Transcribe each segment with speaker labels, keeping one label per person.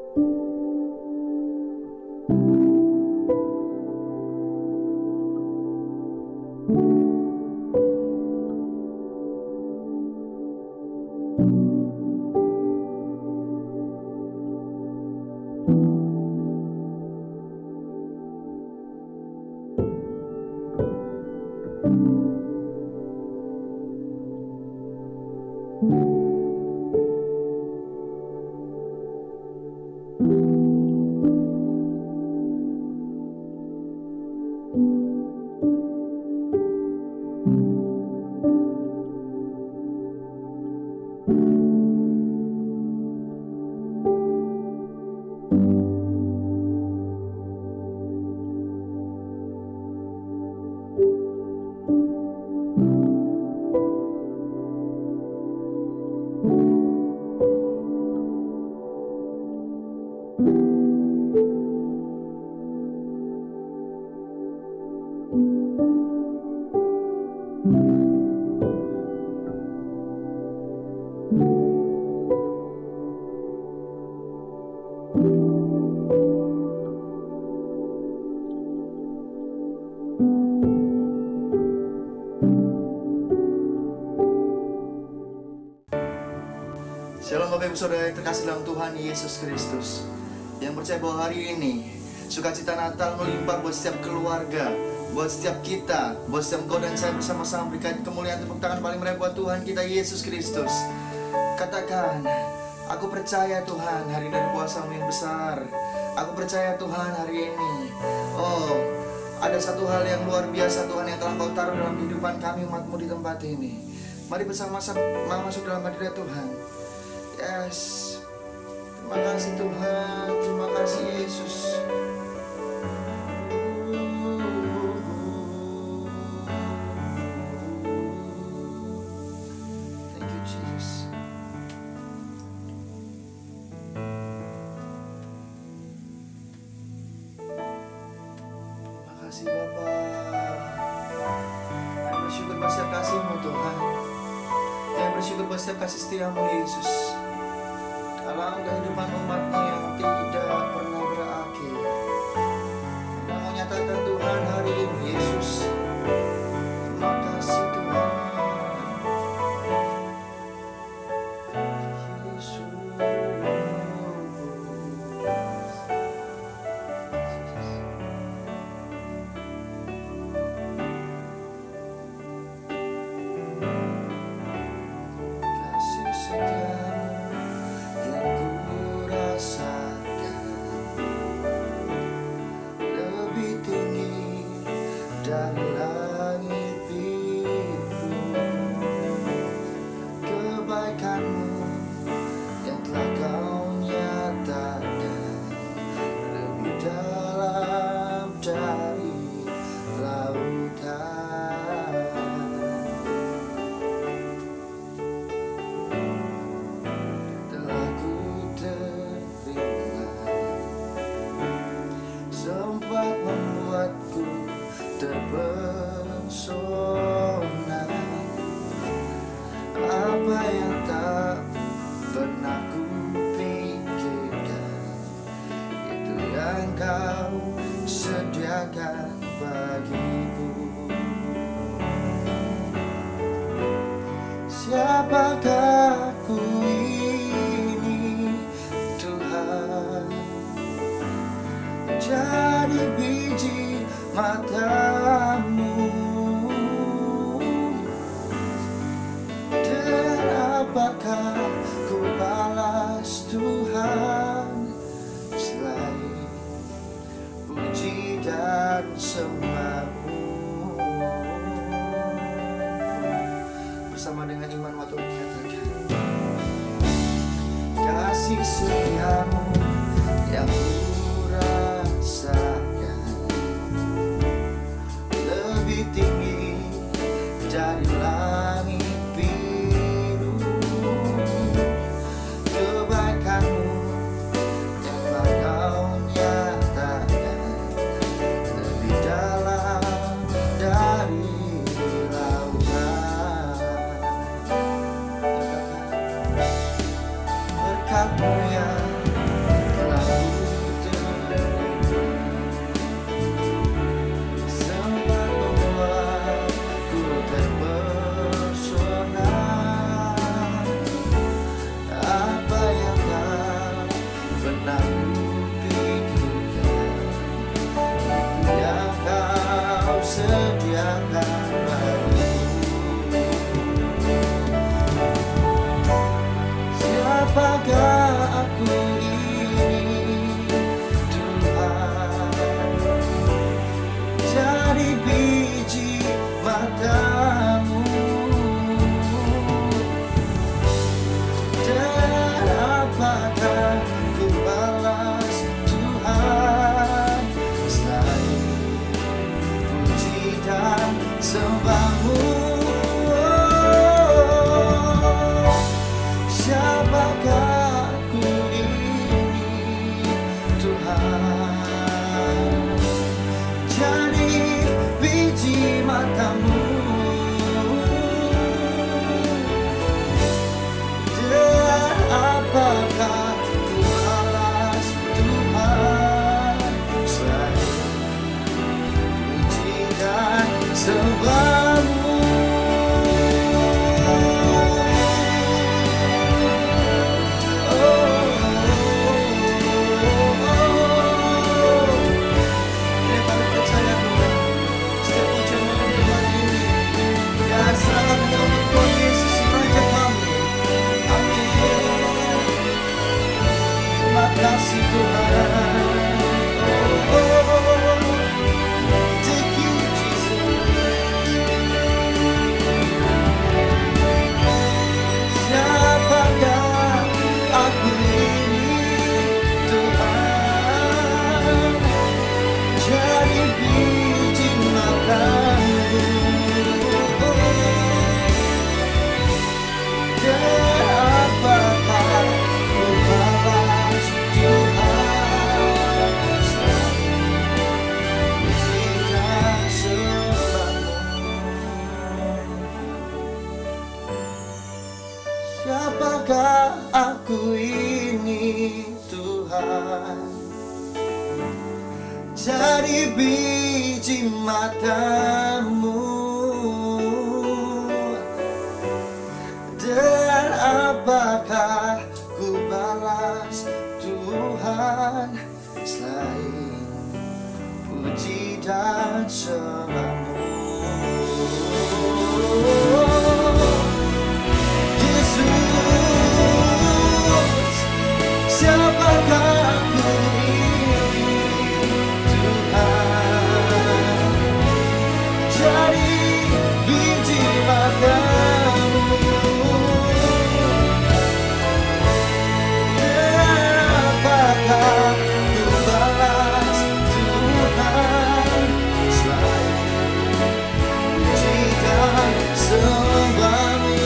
Speaker 1: Shalom Bapak Ibu Saudara yang terkasih dalam Tuhan Yesus Kristus, yang percaya bahwa hari ini sukacita Natal melimpah buat setiap keluarga, buat setiap kita, buat setiap engkau dan saya bersama-sama berikan kemuliaan tepuk tangan paling meriah buat Tuhan kita Yesus Kristus. Katakan, aku percaya Tuhan hari ini ada kuasa-Mu yang besar. Aku percaya Tuhan hari ini, ada satu hal yang luar biasa Tuhan yang telah Kau taruh dalam kehidupan kami umat-Mu di tempat ini. Mari bersama-sama masuk dalam hadirat Tuhan. Yes, terima kasih Tuhan, terima kasih Yesus. Thank you Jesus. Terima kasih Bapa. Kami bersyukur buat setiap kasih-Mu Tuhan. Kami bersyukur buat setiap kasih setia-Mu Yesus. Dalam kehidupan umat-Mu yang tidak pernah berakhir, yang menyatakan Tuhan hari ini Yesus. Terima kasih Tuhan Yesus. Kasih setia-Mu yang ku rasakan lebih tinggi dari langit biru. Kebaikan-Mu yang telah Kau nyatakan lebih dalam dari lautan. Telah ku terima, sempat membuatku terpesona. Apa yang tak pernah ku pikirkan, itu yang Kau sediakan bagiku. Siapakah ku ini Tuhan, jadi biji mata-Mu, dan apakah ku balas Tuhan selain puji dan sembah-Mu. Bersama dengan iman waktu mengatakan, kasih setia-Mu yang ku rasakan lebih tinggi dari langit biru. Kebaikan-Mu yang telah Kau nyatakan lebih dalam dari lautan. Berkat-Mu yang telah kasih Tuhan. Oh, thank you Jesus. Siapakah aku ini Tuhan, jadi biji matamu. Dan apakah ku balas Tuhan, jika sembahmu. Siapakah aku ini Tuhan, jadi biji matamu. Dan apakah ku balas Tuhan selain puji dan sembahmu. Yesus, siapakah aku ini Tuhan, jadi biji matamu. Dan apakah ku balas Tuhan selain puji dan sembahmu.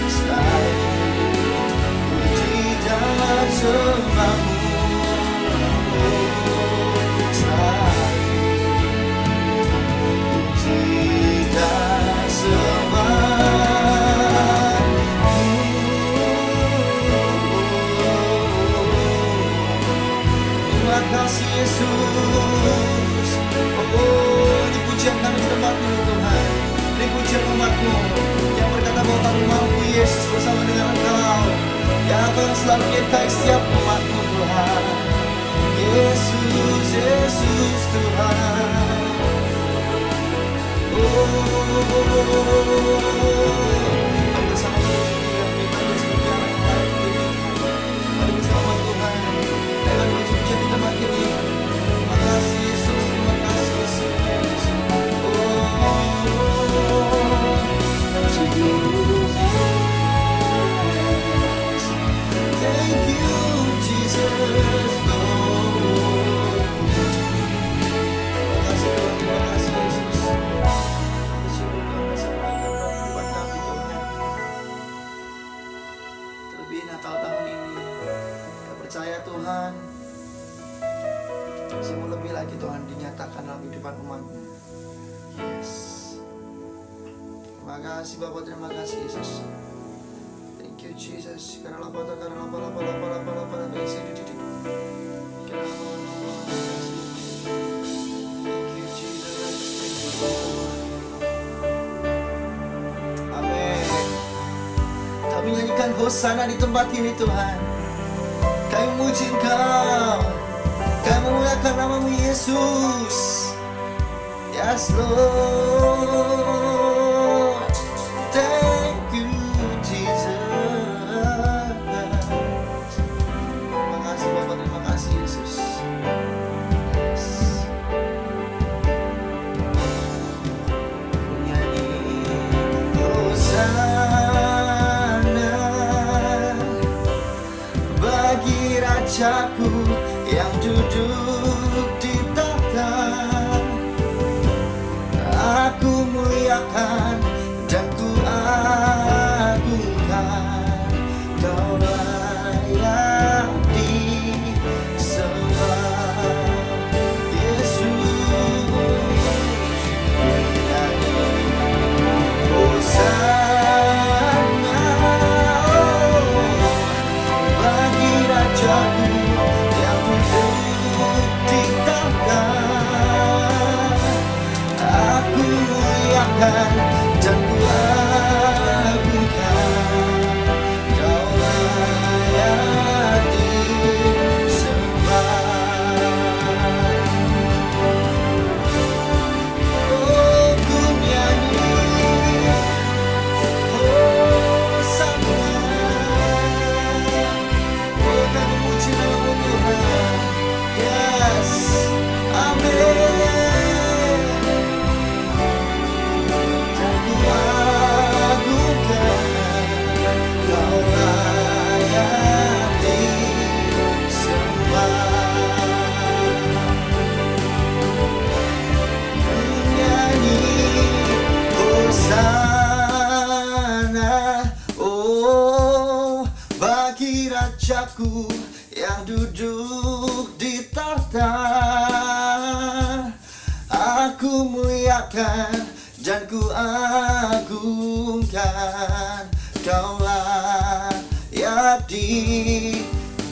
Speaker 1: Selain puji dan sembahmu. Terima kasih Yesus. Oh, dipujian kami di tempat ini Tuhan. Dipujian umat-Mu yang berkata bahwa kami mampu Yesus bersama dengan Engkau, yang akan selalu menyertai setiap umat-Mu Tuhan. Yesus, Yesus Tuhan. Mari bersama menuju yang beribadah sebagai anak yang layak ini. Mari bersama Tuhan dengan memuji di tempat ini. Terima kasih Yesus, terima kasih Yesus. Thank you Jesus. Natal tahun ini kita percaya Tuhan kasih-Mu lebih lagi Tuhan dinyatakan dalam kehidupan umat-Mu. Yes, terima kasih Bapa, terima kasih Yesus. Thank you Jesus. Karena lapa thank you Jesus. Kami nyanyikan Hosana di tempat ini Tuhan. Kami memuji Engkau, kami memuliakan nama-Mu Yesus. Yes Lord, thank you Jesus. Terima kasih Bapa, terima kasih Yesus. Nyanyi Hosana bagi Rajaku yang duduk di tahta. Aku muliakan dan ku agungkan, Kau layak disembah. Yesus, Hosana bagi Rajaku yang duduk di tahta. Aku muliakan rajaku yang duduk di tahta. Aku muliakan dan ku agungkan, Kaulah yang disembah.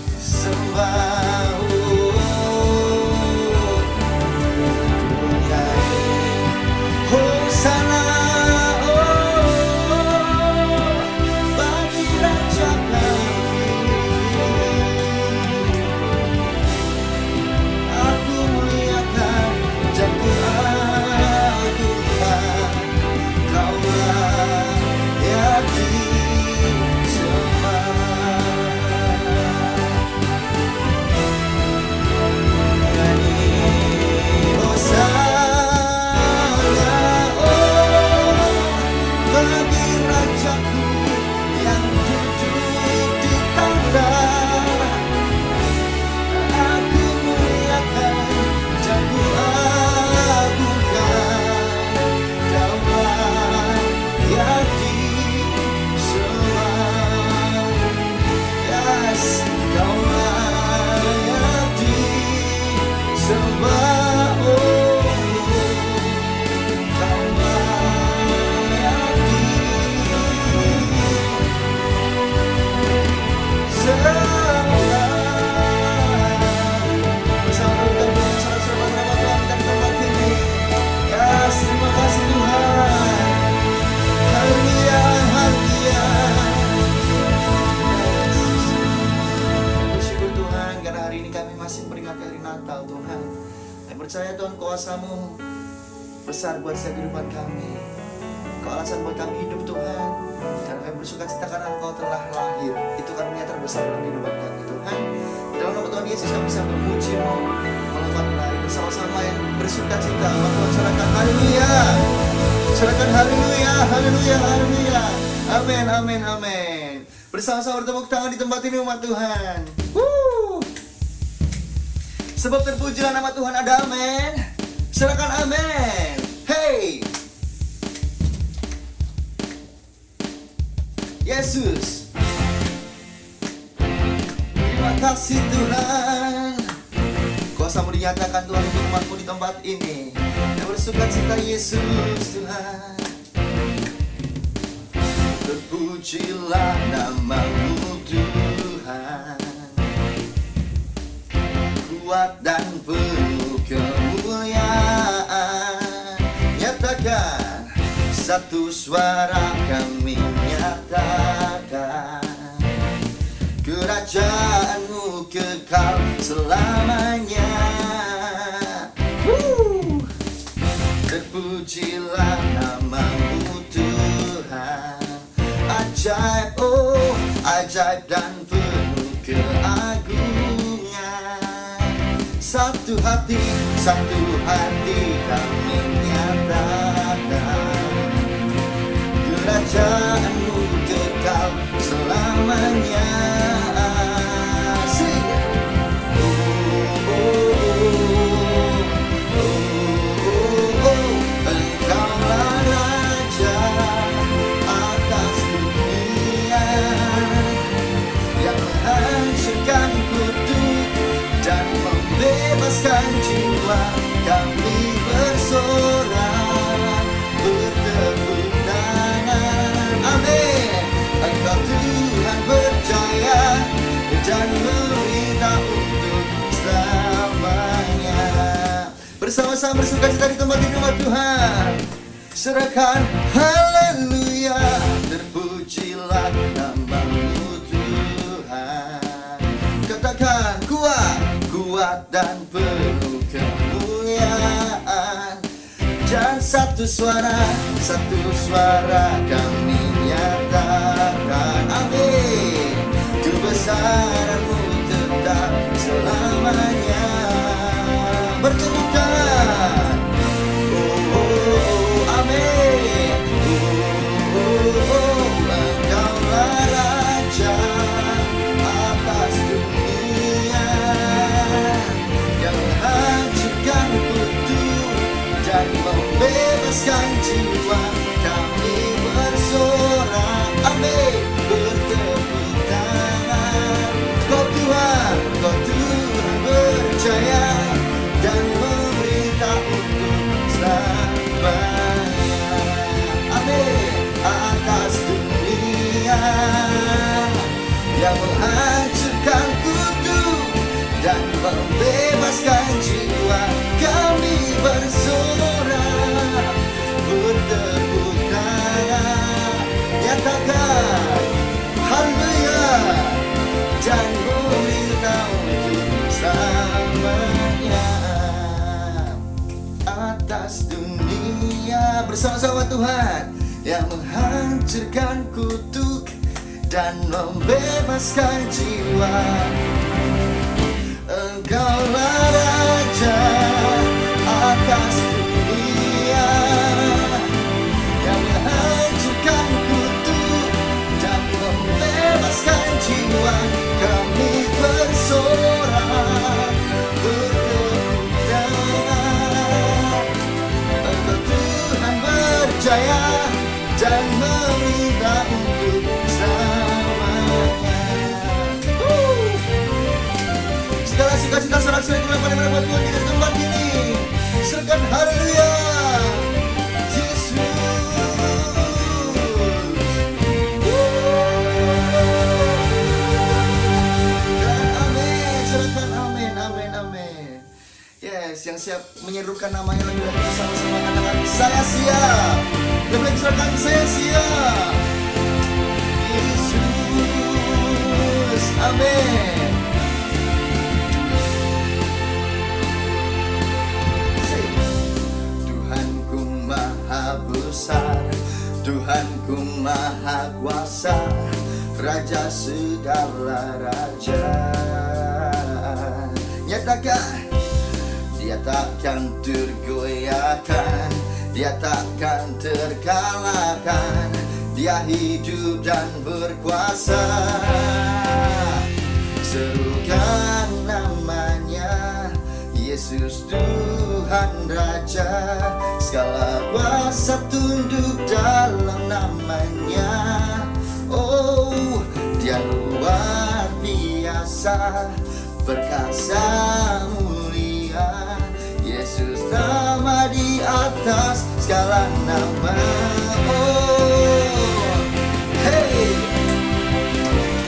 Speaker 1: Hosana, bagi Raja kami. Aku muliakan dan ku agungkan, Kaulah yang disembah. Percaya Tuhan, kuasa-Mu besar buat setiap kehidupan kami. Kau alasan buat kami hidup Tuhan. Karena kami bersuka cita karena Engkau telah lahir. Itu karunia terbesar dalam kehidupan kami Tuhan. Dalam nama Tuhan Yesus kami bisa memuji-Mu, melekat lari bersama-sama yang bersuka cita. Tuhan serahkan haleluya. Serahkan haleluya, haleluya, haleluya. Amin, amin, amin. Bersama-sama bertepuk tangan di tempat ini umat Tuhan. Sebab terpujilah nama Tuhan, ada amin. Serahkan amin. Hey Yesus, terima kasih Tuhan. Kuasa-Mu dinyatakan Tuhan untuk umat-Mu di tempat ini. Yang bersuka cita Yesus Tuhan. Terpujilah nama-Mu Tuhan, kuat dan penuh kemuliaan. Nyatakan satu suara, kami nyatakan kerajaan-Mu kekal selamanya. Terpujilah nama-Mu Tuhan. Ajaib, oh ajaib dan penuh keagungan. Satu hati kami nyatakan kerajaan-Mu kekal selamanya. Sing. Engkaulah Raja atas dunia yang menghancurkan kutuk dan membebaskan jiwa. Kami bersorak, bertepuk tangan. Amin. Engkau Tuhan berjaya dan memerintah untuk selamanya. Bersama-sama bersuka cita di tempat ini umat Tuhan. Serahkan haleluya. Terpujilah nama-Mu Tuhan. Katakan kuat dan penuh kemuliaan. Dan satu suara kami nyatakan. Amin. Kebesaran-Mu tetap selamanya. Bertepuk tangan. Amin. Engkaulah Raja atas dunia yang menghancurkan kutuk dan membebaskan jiwa. Kami bersorak, amin. Bertepuk tangan. menghancurkan kutuk dan membebaskan jiwa. Kami bersorak, bertepuk tangan, nyatakan haleluya dan beritahu untuk selamanya atas dunia. Bersama-sama Tuhan yang menghancurkan kutuk dan membebaskan jiwa. Engkaulah Raja atas dunia yang menghancurkan kutuk dan membebaskan jiwa. Kami bersorak, bertepuk tangan. Engkau Tuhan berjaya dan meminta untuk selamanya. Segala sukacita sorak-sorai kemuliaan buat Tuhan di tempat ini. Serahkan haleluya Yesus. Dan amin. Serahkan amin, amin, amin. Yes, yang siap menyerukan namanya lagi bersama-sama katakan saya siap. Dan lagi serahkan saya siap. Yesus, amin. Tuhanku maha besar, Tuhanku maha kuasa, Raja segala raja. Nyatakan Dia takkan tergoyahkan, Dia takkan terkalahkan. Dia hidup dan berkuasa. Serukan namanya Yesus Tuhan Raja. Segala kuasa tunduk dalam namanya. Oh, Dia luar biasa, perkasa mulia. Yesus nama di atas segala nama. Oh, hey,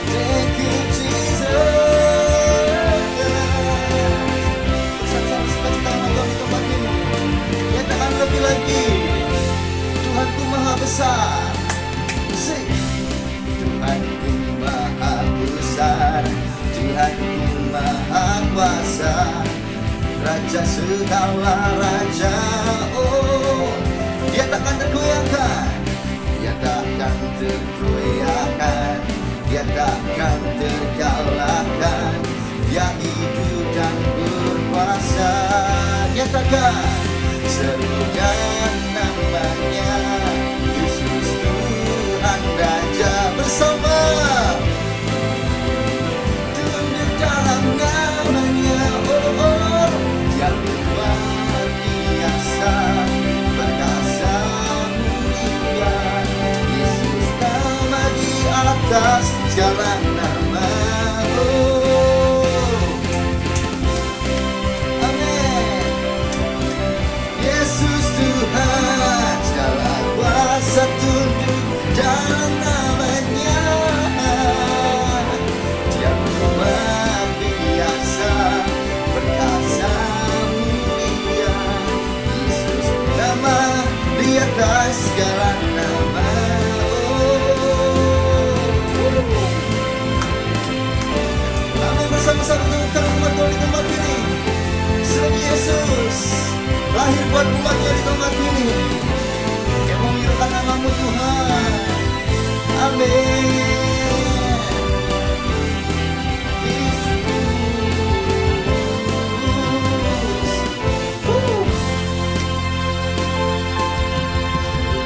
Speaker 1: thank you Jesus. Bersama-sama sukacita nama Tuhan di tempat ini. Nyatakan lebih lagi, Tuhanku maha besar. Sing. Tuhanku maha besar, Tuhanku maha kuasa, Raja segala raja. Oh, Dia takkan tergoyahkan, Dia takkan tergoyahkan, Dia takkan terkalahkan. Dia hidup dan berkuasa. Dia takkan. Serukan namanya Yesus Tuhan Raja. Bersama tunduk dalam namanya. Oh, Dia luar biasa, perkasa mulia. Yesus nama di atas segala nama. Oh, amin. Yesus Tuhan, segala kuasa tunduk dalam namanya. Dia luar biasa, perkasa mulia. Yesus nama di atas segala nama. Amin. Bersama-sama untuk umat Tuhan di tempat ini. Selagi Yesus lahir buat umatnya di tempat ini, yang memuliakan nama-Mu Tuhan. Amin.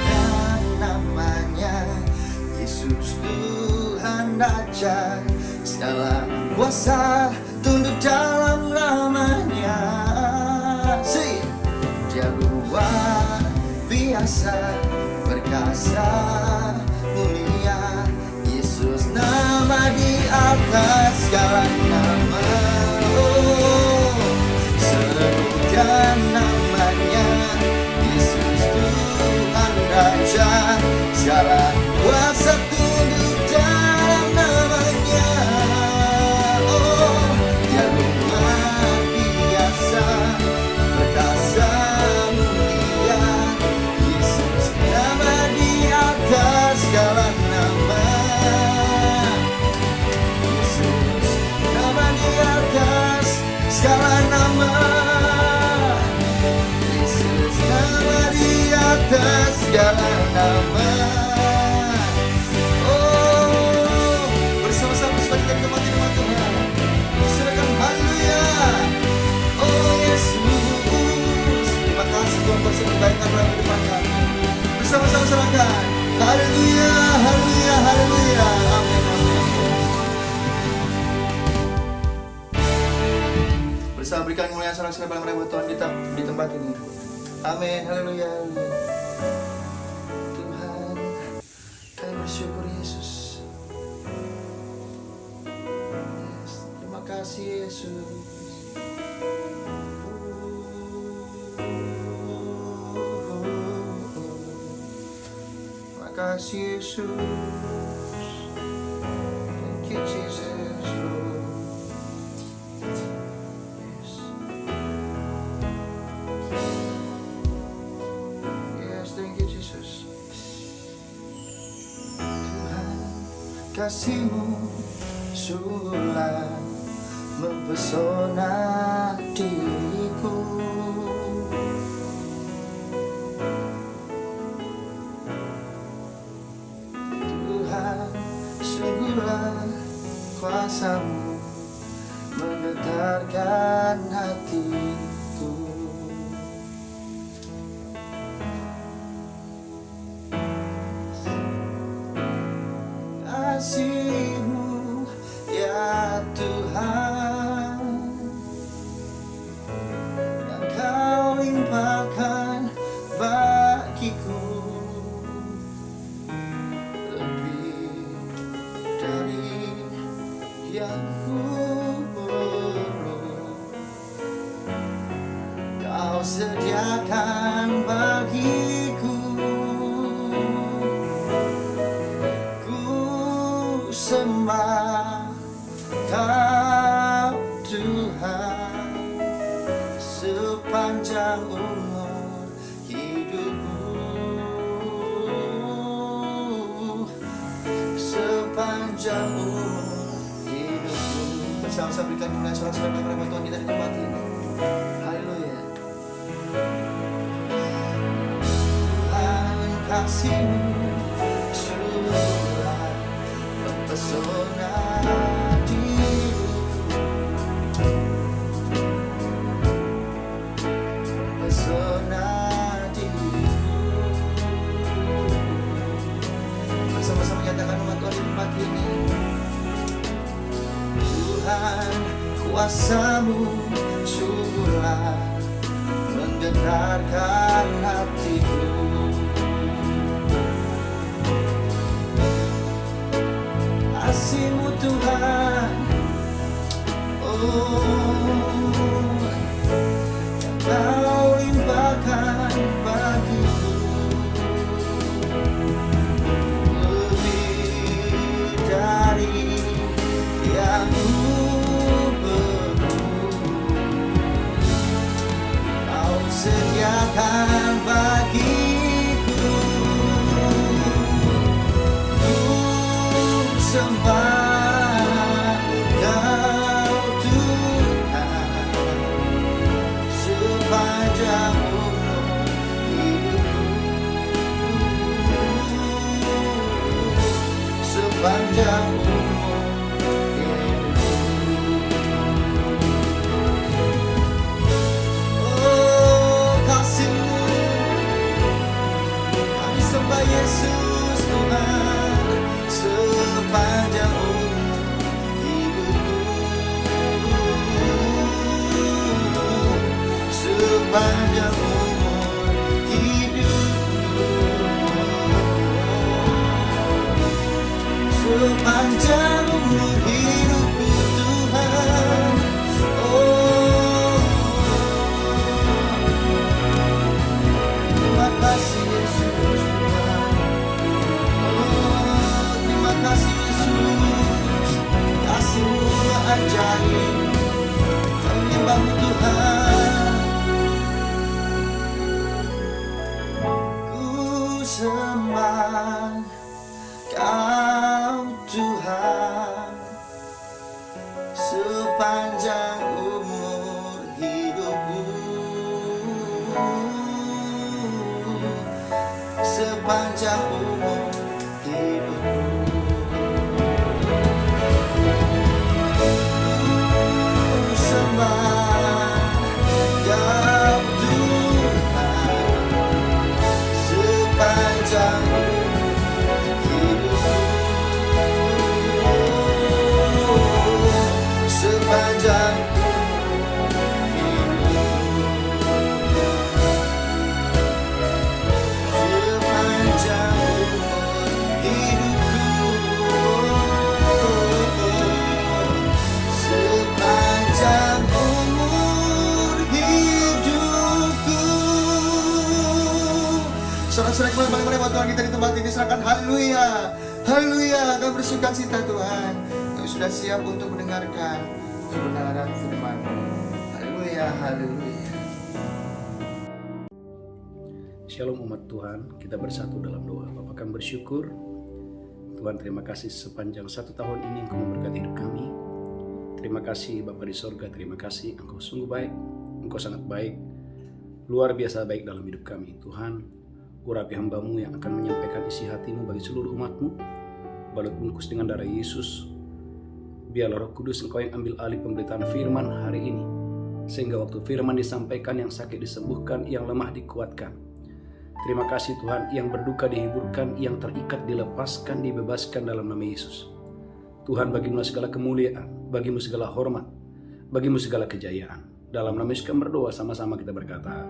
Speaker 1: Dan namanya Yesus Tuhan Raja. Segala kuasa tunduk dalam namanya. Si, Dia luar biasa, perkasa mulia. Yesus nama di atas segala nama. Oh, serukan namanya Yesus Tuhan Raja. Segala kuasa tunduk dalam namanya. segala nama. Yesus, nama di atas segala nama. Oh, bersama-sama sebagai kematian nama Tuhan. Serahkan haleluya. Oh Yesus, terima kasih Tuhan buat kebaikan dalam kehidupan kami. Bersama-sama serahkan. Haleluya, haleluya, haleluya. Amin, amin. Bersama berikan kemuliaan salam kepada mereka Tuhan di tempat ini. Amin, haleluya, haleluya. Tuhan, kami bersyukur Yesus. Yes, terima kasih Yesus. Terima kasih Yesus. Thank you Jesus. Yes. Yes, thank you Jesus. Tuhan, kasih-Mu sungguhlah mempesona diriku. Sungguhlah kuasa-Mu menggetarkan hatiku. Kasih-Mu ya Tuhan yang Kau limpahkan bagiku. Yang Kau sediakan bagiku. Ku sembah Kau Tuhan sepanjang umur hidupku. Sepanjang umur bersama-sama berikan kemuliaan saudara-saudara kepada Tuhan kita di tempat ini. Haleluya. Tuhan, kasih-Mu sungguhlah mempesona diriku. Mempesona diriku. Bersama-sama nyatakan umat Tuhan di tempat ini. Tuhan, kuasa-Mu sungguhlah menggetarkan hatiku. Kasih-Mu Tuhan, oh, yang Kau limpahkan bagiku. Lebih dari yang Kau sediakan bagiku. Ku sembah Kau Tuhan sepanjang umur hidupku. Sepanjang umur Yesus Tuhan sepanjang umur hidupku. Sepanjang umur hidupku. Sepanjang umur hidupku Tuhan. Oh, terima kasih Yesus. Kasih Yesus, kasih-Mu ajaib, menyembah-Mu Tuhan. Ku sembah Kau Tuhan sepanjang umur sepanjang umur hidupku. Sembah ya Tuhan sepanjang hidupku, sepanjang sorak-sorak kembali buat Tuhan kita di tempat ini. Serahkan haleluya, haleluya. Kami bersuka cita Tuhan, kami sudah siap untuk mendengarkan kebenaran firman-Mu. Haleluya, haleluya.
Speaker 2: Shalom umat Tuhan, kita bersatu dalam doa. Bapa, kami bersyukur Tuhan, terima kasih sepanjang 1 tahun ini Engkau memberkati hidup kami. Terima kasih Bapa di sorga, terima kasih Engkau sungguh baik, Engkau sangat baik, luar biasa baik dalam hidup kami. Tuhan, urapi hamba-Mu yang akan menyampaikan isi hati-Mu bagi seluruh umat-Mu. Balut bungkus dengan darah Yesus. Biarlah Roh Kudus Engkau yang ambil alih pemberitaan firman hari ini, sehingga waktu firman disampaikan, yang sakit disembuhkan, yang lemah dikuatkan. Terima kasih Tuhan, yang berduka dihiburkan, yang terikat dilepaskan, dibebaskan dalam nama Yesus. Tuhan, bagimu segala kemuliaan, bagimu segala hormat, bagimu segala kejayaan. Dalam nama Yesus kami berdoa, sama-sama kita berkata,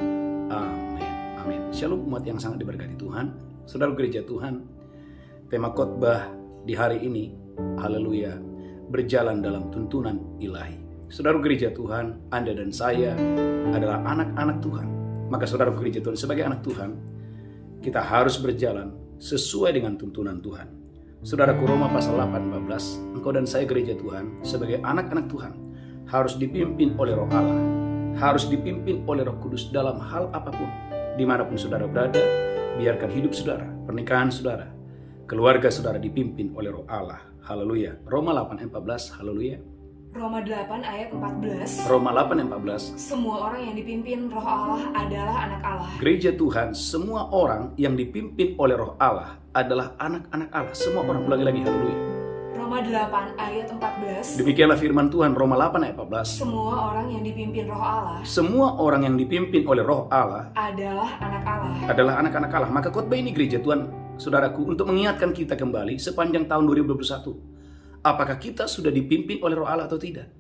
Speaker 2: amin. Amin. Shalom umat yang sangat diberkati Tuhan, saudara gereja Tuhan. Tema khotbah di hari ini, haleluya, berjalan dalam tuntunan ilahi. Saudara gereja Tuhan, Anda dan saya adalah anak-anak Tuhan. Maka saudara gereja Tuhan, sebagai anak Tuhan, kita harus berjalan sesuai dengan tuntunan Tuhan. Saudaraku, Roma pasal 8:14, engkau dan saya gereja Tuhan, sebagai anak-anak Tuhan, harus dipimpin oleh Roh Allah, harus dipimpin oleh Roh Kudus dalam hal apapun. Dimanapun saudara berada, biarkan hidup saudara, pernikahan saudara, keluarga saudara dipimpin oleh Roh Allah. Haleluya. Roma 8:14, haleluya.
Speaker 3: Roma 8 ayat 14.
Speaker 2: Roma 8:14.
Speaker 3: Semua orang yang dipimpin Roh Allah adalah anak Allah.
Speaker 2: Gereja Tuhan, semua orang yang dipimpin oleh Roh Allah adalah anak-anak Allah. Semua orang, ulangi lagi, haleluya.
Speaker 3: Roma 8 ayat 14.
Speaker 2: Demikianlah firman Tuhan, Roma 8 ayat 14.
Speaker 3: Semua orang yang dipimpin Roh Allah,
Speaker 2: semua orang yang dipimpin oleh Roh Allah
Speaker 3: adalah anak Allah.
Speaker 2: adalah anak-anak Allah. Maka khotbah ini gereja Tuhan, saudaraku, untuk mengingatkan kita kembali sepanjang tahun 2021. Apakah kita sudah dipimpin oleh Roh Allah atau tidak?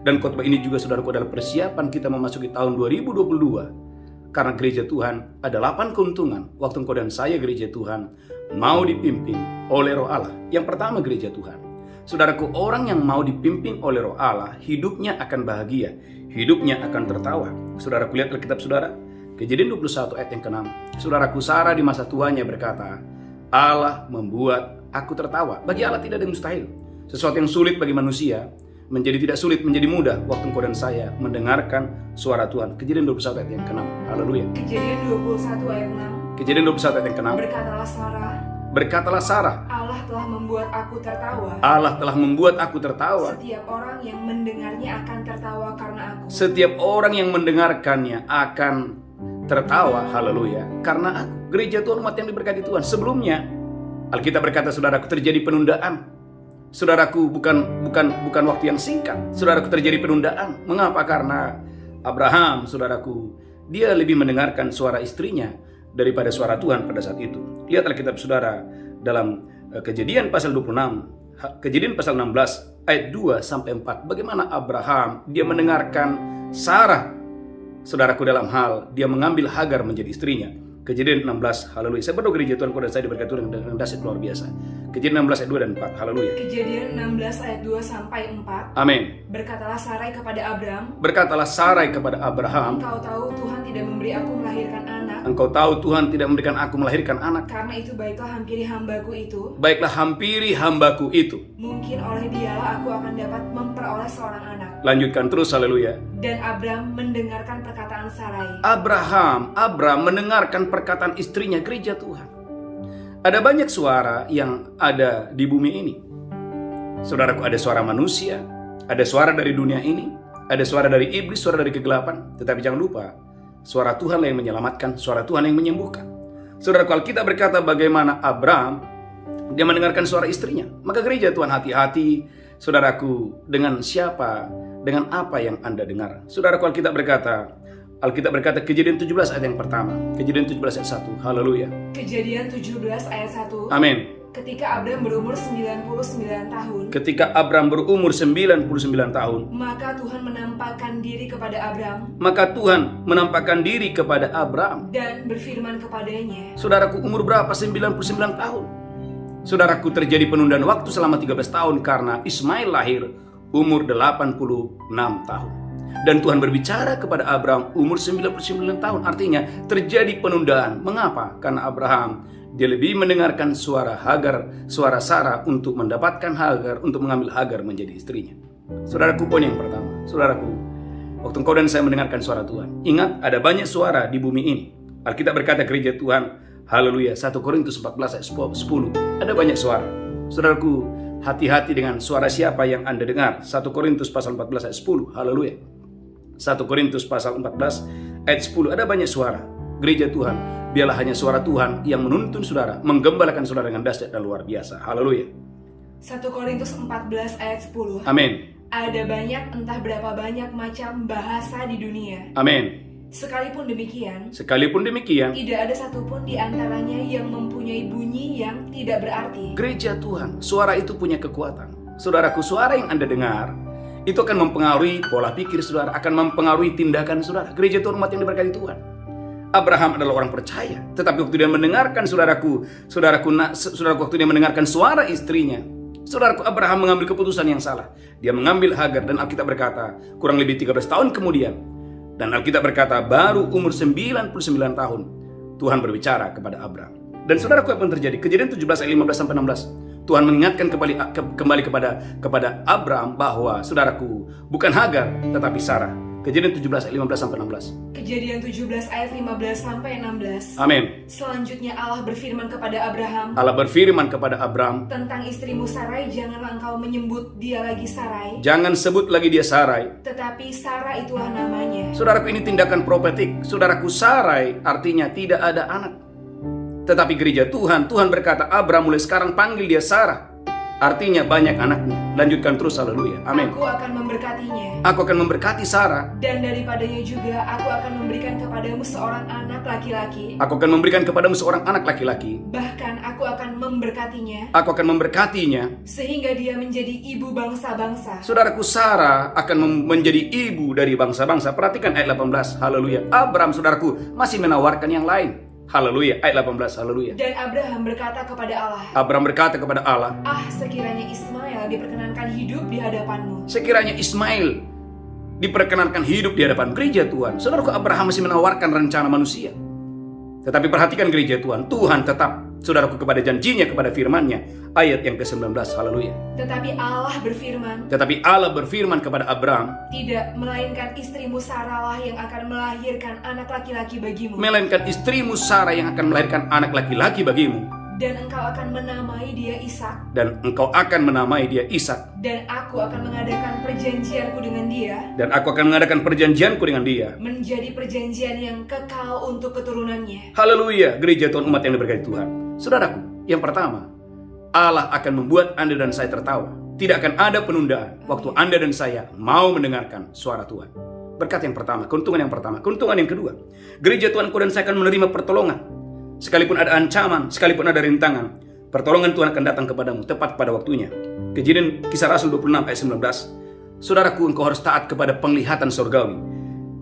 Speaker 2: Dan khotbah ini juga saudaraku adalah persiapan kita memasuki tahun 2022. Karena gereja Tuhan ada 8 keuntungan waktu engkau dan saya gereja Tuhan mau dipimpin oleh Roh Allah. Yang pertama gereja Tuhan, saudaraku, orang yang mau dipimpin oleh Roh Allah, hidupnya akan bahagia, hidupnya akan tertawa. Saudaraku, lihat Alkitab saudara, Kejadian 21 ayat yang ke-6. Saudaraku, Sarah di masa tuanya berkata, Allah membuat aku tertawa. Bagi Allah tidak ada yang mustahil. Sesuatu yang sulit bagi manusia menjadi tidak sulit, menjadi mudah waktu engkau dan saya mendengarkan suara Tuhan. Kejadian 21 ayat yang ke-6. Haleluya.
Speaker 3: Kejadian 21 ayat 6.
Speaker 2: Kejadian 21 ayat yang ke-6.
Speaker 3: Berkatalah Sarah,
Speaker 2: Allah
Speaker 3: telah membuat aku tertawa.
Speaker 2: Allah telah membuat aku tertawa.
Speaker 3: Setiap orang yang mendengarnya akan tertawa karena aku.
Speaker 2: Setiap orang yang mendengarkannya akan tertawa, haleluya, karena aku. Gereja Tuhan, umat yang diberkati Tuhan, sebelumnya Alkitab berkata, saudaraku, terjadi penundaan. Saudaraku, bukan waktu yang singkat. Saudaraku, terjadi penundaan. Mengapa? Karena Abraham, saudaraku, dia lebih mendengarkan suara istrinya daripada suara Tuhan pada saat itu. Lihat Alkitab saudara dalam Kejadian pasal 26, Kejadian pasal 16 ayat 2 sampai 4. Bagaimana Abraham dia mendengarkan Sarah, saudaraku, dalam hal dia mengambil Hagar menjadi istrinya. Kejadian 16, haleluya. Saya berdoa gereja Tuhan, dan saya diberkati Tuhan dengan dahsyat luar biasa. Kejadian 16 ayat 2 dan 4, haleluya.
Speaker 3: Kejadian 16 ayat 2 sampai 4.
Speaker 2: Amin.
Speaker 3: Berkatalah Sarai kepada Abram,
Speaker 2: Berkatalah Sarai kepada Abraham,
Speaker 3: Engkau tahu Tuhan tidak memberi aku melahirkan anak.
Speaker 2: engkau tahu Tuhan tidak memberikan aku melahirkan anak.
Speaker 3: Karena itu baiklah hampiri hambaku itu.
Speaker 2: Baiklah hampiri hambaku itu.
Speaker 3: Mungkin oleh dialah aku akan dapat memperoleh seorang anak.
Speaker 2: Lanjutkan terus, haleluya.
Speaker 3: Dan Abram mendengarkan perkataan Sarai.
Speaker 2: Abram mendengarkan perkataan istrinya, gereja Tuhan. Ada banyak suara yang ada di bumi ini. Saudaraku, ada suara manusia, ada suara dari dunia ini, ada suara dari iblis, suara dari kegelapan. Tetapi jangan lupa, suara Tuhan yang menyelamatkan, suara Tuhan yang menyembuhkan. Saudaraku, Alkitab berkata bagaimana Abraham dia mendengarkan suara istrinya. Maka gereja Tuhan, hati-hati saudaraku dengan siapa, dengan apa yang Anda dengar. Saudaraku, Alkitab berkata Kejadian 17 ayat yang pertama. Kejadian 17 ayat 1. Haleluya.
Speaker 3: Kejadian 17 ayat 1.
Speaker 2: Amin.
Speaker 3: Ketika Abram berumur 99 tahun,
Speaker 2: Ketika Abram berumur 99 tahun,
Speaker 3: maka Tuhan menampakkan diri kepada Abram dan berfirman kepadanya.
Speaker 2: Saudaraku, umur berapa? 99 tahun. Saudaraku, terjadi penundaan waktu selama 13 tahun karena Ismail lahir umur 86 tahun. Dan Tuhan berbicara kepada Abram umur 99 tahun. Artinya terjadi penundaan. Mengapa? Karena Abraham dia lebih mendengarkan suara Hagar, suara Sarah untuk mendapatkan Hagar, untuk mengambil Hagar menjadi istrinya. Saudaraku, poin yang pertama. Saudaraku, waktu engkau dan saya mendengarkan suara Tuhan, ingat ada banyak suara di bumi ini. Alkitab berkata gereja Tuhan, haleluya, 1 Korintus 14 ayat 10. Ada banyak suara. Saudaraku, hati-hati dengan suara siapa yang Anda dengar. 1 Korintus pasal 14 ayat 10. Haleluya. 1 Korintus pasal 14 ayat 10. Ada banyak suara. Gereja Tuhan, biarlah hanya suara Tuhan yang menuntun saudara, menggembalakan saudara dengan dahsyat dan luar biasa. Haleluya.
Speaker 3: 1 Korintus 14 ayat 10.
Speaker 2: Amin.
Speaker 3: Ada banyak, entah berapa banyak macam bahasa di dunia.
Speaker 2: Amin.
Speaker 3: Sekalipun demikian, tidak ada satupun di antaranya yang mempunyai bunyi yang tidak berarti.
Speaker 2: Gereja Tuhan, suara itu punya kekuatan. Saudaraku, suara yang Anda dengar itu akan mempengaruhi pola pikir saudara, akan mempengaruhi tindakan saudara. Gereja Tuhan, umat yang diberkati Tuhan. Abraham adalah orang percaya, tetapi waktu dia mendengarkan saudaraku, waktu dia mendengarkan suara istrinya, saudaraku, Abraham mengambil keputusan yang salah. Dia mengambil Hagar, dan Alkitab berkata kurang lebih 13 tahun kemudian, dan Alkitab berkata baru umur 99 tahun Tuhan berbicara kepada Abraham. Dan saudaraku, apa yang terjadi? Kejadian 17 ayat 15 sampai 16. Tuhan mengingatkan kembali kepada Abraham bahwa saudaraku, bukan Hagar tetapi Sarah. Kejadian 17 ayat 15 sampai 16.
Speaker 3: Kejadian 17 ayat 15 sampai 16.
Speaker 2: Amin.
Speaker 3: Selanjutnya Allah berfirman kepada Abraham. Tentang istrimu Sarai, janganlah engkau menyebut dia lagi Sarai.
Speaker 2: Jangan sebut lagi dia Sarai.
Speaker 3: Tetapi Sarah itulah namanya.
Speaker 2: Saudaraku, ini tindakan profetik. Saudaraku, Sarai artinya tidak ada anak. Tetapi gereja Tuhan berkata, Abraham mulai sekarang panggil dia Sarah. Artinya banyak anaknya. Lanjutkan terus, haleluya. Amin.
Speaker 3: Aku akan memberkatinya.
Speaker 2: Aku akan memberkati Sarah.
Speaker 3: Dan daripadanya juga aku akan memberikan kepadamu seorang anak laki-laki.
Speaker 2: Aku akan memberikan kepadamu seorang anak laki-laki.
Speaker 3: Bahkan aku akan memberkatinya.
Speaker 2: Aku akan memberkatinya.
Speaker 3: Sehingga dia menjadi ibu bangsa-bangsa.
Speaker 2: Saudaraku, Sarah akan menjadi ibu dari bangsa-bangsa. Perhatikan ayat 18. Haleluya. Abraham, saudaraku, masih menawarkan yang lain. Haleluya, ayat 18, haleluya.
Speaker 3: Dan Abraham berkata kepada Allah. Sekiranya Ismail diperkenankan hidup di hadapanmu.
Speaker 2: Sekiranya Ismail diperkenankan hidup di hadapan gereja Tuhan. Saudaraku, Abraham masih menawarkan rencana manusia. Tetapi perhatikan gereja Tuhan, Tuhan tetap, saudaraku, kepada janjinya, kepada firman-Nya. Ayat yang ke-19, haleluya.
Speaker 3: Tetapi Allah berfirman kepada Abraham, tidak, melainkan istrimu Sarah lah yang akan melahirkan anak laki-laki bagimu.
Speaker 2: Melainkan istrimu Sarah yang akan melahirkan anak laki-laki bagimu.
Speaker 3: Dan engkau akan menamai dia Ishak. Dan aku akan mengadakan perjanjianku dengan dia. Menjadi perjanjian yang kekal untuk keturunannya.
Speaker 2: Haleluya, gereja Tuhan, umat yang diberkati Tuhan. Saudaraku, yang pertama, Allah akan membuat Anda dan saya tertawa. Tidak akan ada penundaan waktu Anda dan saya mau mendengarkan suara Tuhan. Berkat yang pertama, keuntungan yang pertama. Keuntungan yang kedua, gereja Tuhan, kau dan saya akan menerima pertolongan. Sekalipun ada ancaman, sekalipun ada rintangan, pertolongan Tuhan akan datang kepadamu tepat pada waktunya. Kejadian Kisah Rasul 26 ayat 19. Saudaraku, engkau harus taat kepada penglihatan surgawi.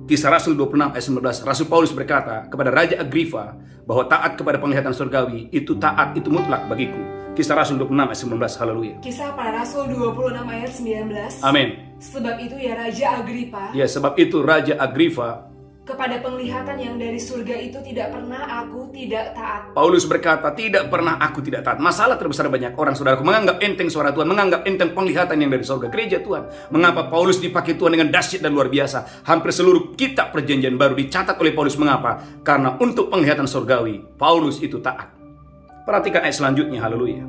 Speaker 2: Kisah Rasul 26 ayat 19. Rasul Paulus berkata kepada Raja Agripa bahwa taat kepada penglihatan surgawi itu taat, itu mutlak bagiku. Kisah Rasul 26 ayat 19. Haleluya.
Speaker 3: Kisah para Rasul 26 ayat 19.
Speaker 2: Amin.
Speaker 3: Sebab itu ya Raja Agripa.
Speaker 2: Ya, sebab itu Raja Agripa,
Speaker 3: kepada penglihatan yang dari surga itu tidak pernah aku tidak taat.
Speaker 2: Paulus berkata, tidak pernah aku tidak taat. Masalah terbesar banyak orang, saudaraku, menganggap enteng suara Tuhan, menganggap enteng penglihatan yang dari surga. Gereja Tuhan, mengapa Paulus dipakai Tuhan dengan dahsyat dan luar biasa? Hampir seluruh kitab perjanjian baru dicatat oleh Paulus. Mengapa? Karena untuk penglihatan surgawi, Paulus itu taat. Perhatikan ayat selanjutnya, haleluya.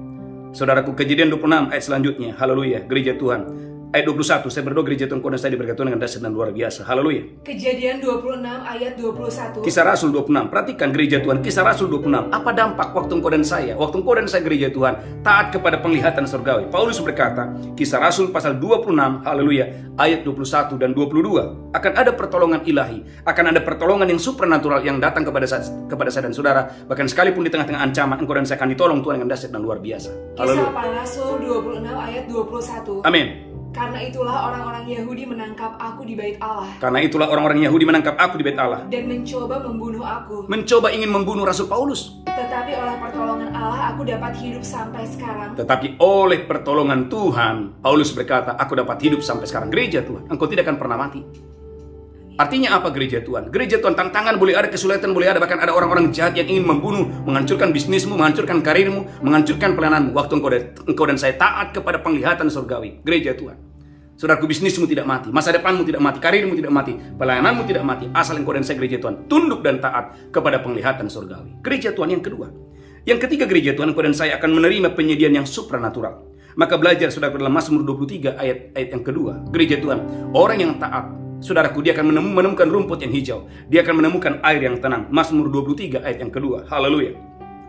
Speaker 2: Saudaraku, Kejadian 26 ayat selanjutnya, haleluya, gereja Tuhan. ayat 21. Saya berdoa gereja Tuhan, kau dan saya diberkati Tuhan dengan dahsyat dan luar biasa. Haleluya.
Speaker 3: Kejadian 26 ayat 21.
Speaker 2: Kisah Rasul 26. Perhatikan gereja Tuhan, Kisah Rasul 26. Apa dampak waktu engkau dan saya? Waktu engkau dan saya gereja Tuhan taat kepada penglihatan surgawi. Paulus berkata, Kisah Rasul pasal 26, haleluya, ayat 21 dan 22. Akan ada pertolongan ilahi, akan ada pertolongan yang supernatural yang datang kepada saya dan saudara. Bahkan sekalipun di tengah-tengah ancaman, engkau dan saya akan ditolong Tuhan dengan dahsyat dan luar biasa.
Speaker 3: Kisah para Rasul 26 ayat 21.
Speaker 2: Amin.
Speaker 3: Karena itulah orang-orang Yahudi menangkap aku di bait Allah.
Speaker 2: Karena itulah orang-orang Yahudi menangkap aku di bait Allah.
Speaker 3: Dan mencoba membunuh aku.
Speaker 2: Mencoba ingin membunuh Rasul Paulus.
Speaker 3: Tetapi oleh pertolongan Allah aku dapat hidup sampai sekarang.
Speaker 2: Tetapi oleh pertolongan Tuhan, Paulus berkata, aku dapat hidup sampai sekarang. Gereja Tuhan, engkau tidak akan pernah mati. Artinya apa gereja Tuhan? Gereja Tuhan, tantangan boleh ada, kesulitan boleh ada, bahkan ada orang-orang jahat yang ingin membunuh, menghancurkan bisnismu, menghancurkan karirmu, menghancurkan pelayananmu. Waktu engkau dan saya taat kepada penglihatan surgawi. Gereja Tuhan, saudaraku, bisnismu tidak mati, masa depanmu tidak mati, karirmu tidak mati, pelayananmu tidak mati, asal engkau dan saya gereja Tuhan tunduk dan taat kepada penglihatan surgawi. Gereja Tuhan yang kedua. Yang ketiga gereja Tuhan, engkau dan saya akan menerima penyediaan yang supranatural. Maka belajar saudaraku dalam Mazmur 23 ayat yang kedua. Gereja Tuhan, orang yang taat, saudaraku, dia akan menemukan rumput yang hijau, dia akan menemukan air yang tenang. Mazmur 23 ayat yang kedua. Haleluya.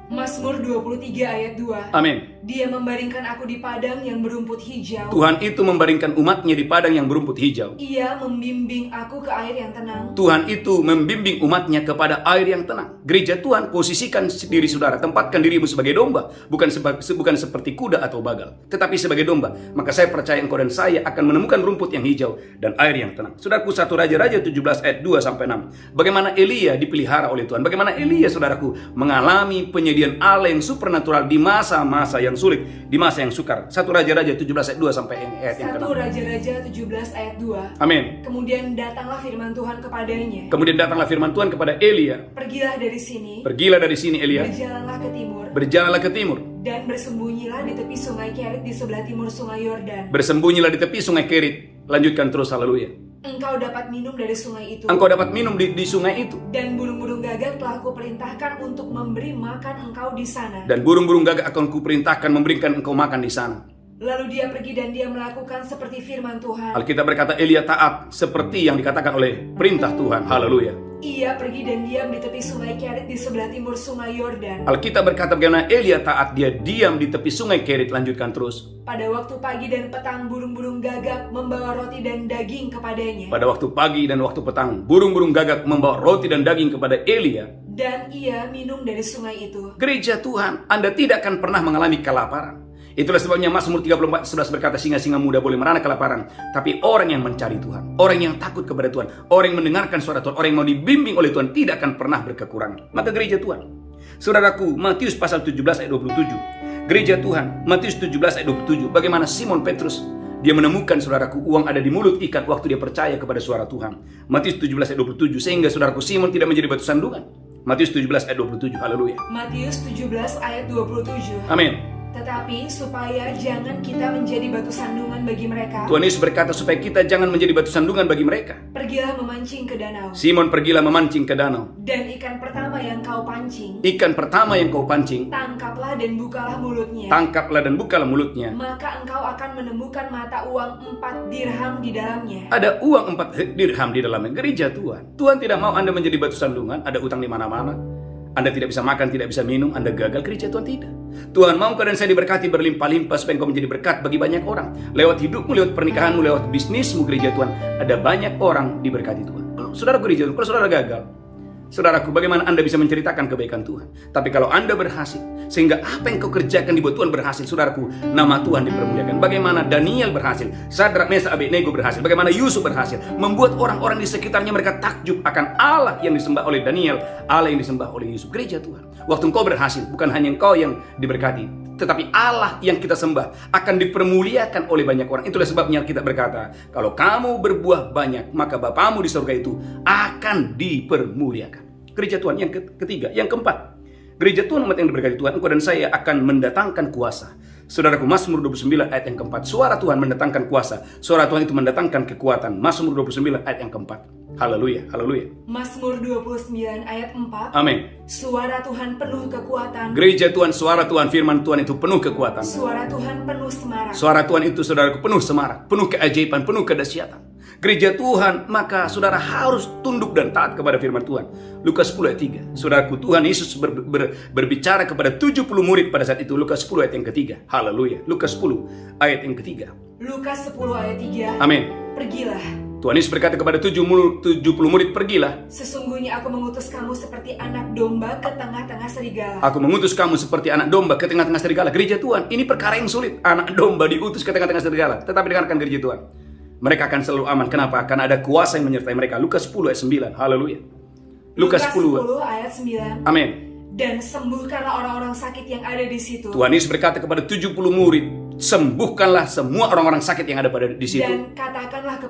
Speaker 3: Mazmur 23 ayat 2.
Speaker 2: Amin.
Speaker 3: Dia membaringkan aku di padang yang berumput hijau.
Speaker 2: Tuhan itu membaringkan umatnya di padang yang berumput hijau.
Speaker 3: Ia membimbing aku ke air yang tenang.
Speaker 2: Tuhan itu membimbing umatnya kepada air yang tenang. Gereja Tuhan, posisikan diri saudara, tempatkan dirimu sebagai domba, bukan seperti kuda atau bagal, tetapi sebagai domba. Maka saya percaya engkau dan saya akan menemukan rumput yang hijau dan air yang tenang. Saudaraku, 1 Raja-Raja 17 ayat 2-6. Bagaimana Elia dipelihara oleh Tuhan. Bagaimana Elia, saudaraku, mengalami penyediaan Allah yang supernatural di masa-masa yang sulit, di masa yang sukar. 1 Raja-Raja 17 ayat 2 sampai ayat yang
Speaker 3: 1
Speaker 2: ke-6.
Speaker 3: Raja-Raja 17 ayat 2.
Speaker 2: Amin.
Speaker 3: Kemudian datanglah firman Tuhan kepadanya.
Speaker 2: Kemudian datanglah firman Tuhan kepada Elia.
Speaker 3: Pergilah dari sini.
Speaker 2: Pergilah dari sini Elia.
Speaker 3: Berjalanlah ke timur.
Speaker 2: Berjalanlah ke timur.
Speaker 3: Dan bersembunyilah di tepi sungai Kerit di sebelah timur sungai Yordan.
Speaker 2: Bersembunyilah di tepi sungai Kerit. Lanjutkan terus, haleluya.
Speaker 3: Engkau dapat minum dari sungai itu.
Speaker 2: Engkau dapat minum di sungai itu.
Speaker 3: Dan burung-burung gagak telah kuperintahkan untuk memberi makan engkau di sana.
Speaker 2: Dan burung-burung gagak akan kuperintahkan memberikan engkau makan di sana.
Speaker 3: Lalu dia pergi dan dia melakukan seperti firman Tuhan.
Speaker 2: Alkitab berkata Elia taat seperti yang dikatakan oleh perintah Tuhan. Haleluya.
Speaker 3: Ia pergi dan diam di tepi sungai Kerit di sebelah timur sungai Yordan.
Speaker 2: Alkitab berkata bagaimana Elia taat, dia diam di tepi sungai Kerit. Lanjutkan terus.
Speaker 3: Pada waktu pagi dan petang burung-burung gagak membawa roti dan daging kepadanya.
Speaker 2: Pada waktu pagi dan waktu petang burung-burung gagak membawa roti dan daging kepada Elia.
Speaker 3: Dan ia minum dari sungai itu.
Speaker 2: Gereja Tuhan, Anda tidak akan pernah mengalami kelaparan. Itulah sebabnya Mazmur 34 11 berkata, singa-singa muda boleh merana kelaparan, tapi orang yang mencari Tuhan, orang yang takut kepada Tuhan, orang yang mendengarkan suara Tuhan, orang yang mau dibimbing oleh Tuhan tidak akan pernah berkekurangan. Maka gereja Tuhan, saudaraku, Matius pasal 17 ayat 27. Gereja Tuhan, Matius 17 ayat 27. Bagaimana Simon Petrus, dia menemukan, saudaraku, uang ada di mulut ikan waktu dia percaya kepada suara Tuhan. Matius 17 ayat 27. Sehingga, saudaraku, Simon tidak menjadi batu sandungan. Matius 17 ayat 27. Haleluya.
Speaker 3: Matius 17 ayat 27.
Speaker 2: Amin.
Speaker 3: Tetapi supaya jangan kita menjadi batu sandungan bagi mereka.
Speaker 2: Tuhan Yesus berkata supaya kita jangan menjadi batu sandungan bagi mereka.
Speaker 3: Pergilah memancing ke danau.
Speaker 2: Simon pergilah memancing ke danau.
Speaker 3: Dan ikan pertama yang kau pancing,
Speaker 2: Ikan pertama yang kau pancing,
Speaker 3: tangkaplah dan bukalah mulutnya.
Speaker 2: tangkaplah dan bukalah mulutnya.
Speaker 3: Maka engkau akan menemukan mata uang 4 dirham di dalamnya.
Speaker 2: Ada uang 4 dirham di dalamnya. Gereja Tuhan, Tuhan tidak mau Anda menjadi batu sandungan. Ada utang di mana-mana, Anda tidak bisa makan, tidak bisa minum, Anda gagal. Gereja Tuhan tidak. Tuhan mau kau dan saya diberkati berlimpah-limpah supaya engkau menjadi berkat bagi banyak orang. Lewat hidupmu, lewat pernikahanmu, lewat bisnismu, gereja Tuhan, ada banyak orang diberkati Tuhan. Saudara gereja Tuhan, kalau saudara gagal, saudaraku, bagaimana Anda bisa menceritakan kebaikan Tuhan? Tapi kalau Anda berhasil, sehingga apa yang kau kerjakan dibuat Tuhan berhasil, saudaraku, nama Tuhan dipermuliakan. Bagaimana Daniel berhasil, Sadrak, Mesak, Abednego berhasil, bagaimana Yusuf berhasil, membuat orang-orang di sekitarnya mereka takjub akan Allah yang disembah oleh Daniel, Allah yang disembah oleh Yusuf. Gereja Tuhan, waktu engkau berhasil, bukan hanya engkau yang diberkati, tetapi Allah yang kita sembah akan dipermuliakan oleh banyak orang. Itulah sebabnya kita berkata, kalau kamu berbuah banyak, maka Bapamu di surga itu akan dipermuliakan. Gereja Tuhan yang ketiga, yang keempat, gereja Tuhan umat yang diberkati Tuhan, engkau dan saya akan mendatangkan kuasa. Saudaraku, Mazmur 29 ayat yang keempat, suara Tuhan mendatangkan kuasa. Suara Tuhan itu mendatangkan kekuatan. Mazmur 29 ayat yang keempat. Haleluya, haleluya.
Speaker 3: Mazmur 29 ayat 4.
Speaker 2: Amin.
Speaker 3: Suara Tuhan penuh kekuatan.
Speaker 2: Gereja Tuhan, suara Tuhan, firman Tuhan itu penuh kekuatan.
Speaker 3: Suara Tuhan penuh semarak.
Speaker 2: Suara Tuhan itu, saudaraku, penuh semarak, penuh keajaiban, penuh kedahsyatan. Gereja Tuhan, maka saudara harus tunduk dan taat kepada firman Tuhan. Lukas 10 ayat 3. Saudaraku, Tuhan Yesus berbicara kepada 70 murid pada saat itu. Lukas 10 ayat yang ketiga. Haleluya. Lukas 10 ayat yang ketiga.
Speaker 3: Lukas 10 ayat 3.
Speaker 2: Amin.
Speaker 3: Pergilah.
Speaker 2: Tuhan Yesus berkata kepada 70 murid, pergilah.
Speaker 3: Sesungguhnya aku mengutus kamu seperti anak domba ke tengah-tengah serigala.
Speaker 2: Aku mengutus kamu seperti anak domba ke tengah-tengah serigala. Gereja Tuhan, ini perkara yang sulit. Anak domba diutus ke tengah-tengah serigala. Tetapi dengarkan gereja Tuhan, mereka akan selalu aman. Kenapa? Karena ada kuasa yang menyertai mereka. Lukas 10 ayat 9. Haleluya. Lukas 10
Speaker 3: ayat 9.
Speaker 2: Amin.
Speaker 3: Dan sembuhkanlah orang-orang sakit yang ada di situ.
Speaker 2: Tuhan Yesus berkata kepada 70 murid, sembuhkanlah semua orang-orang sakit yang ada di situ.
Speaker 3: Dan katakanlah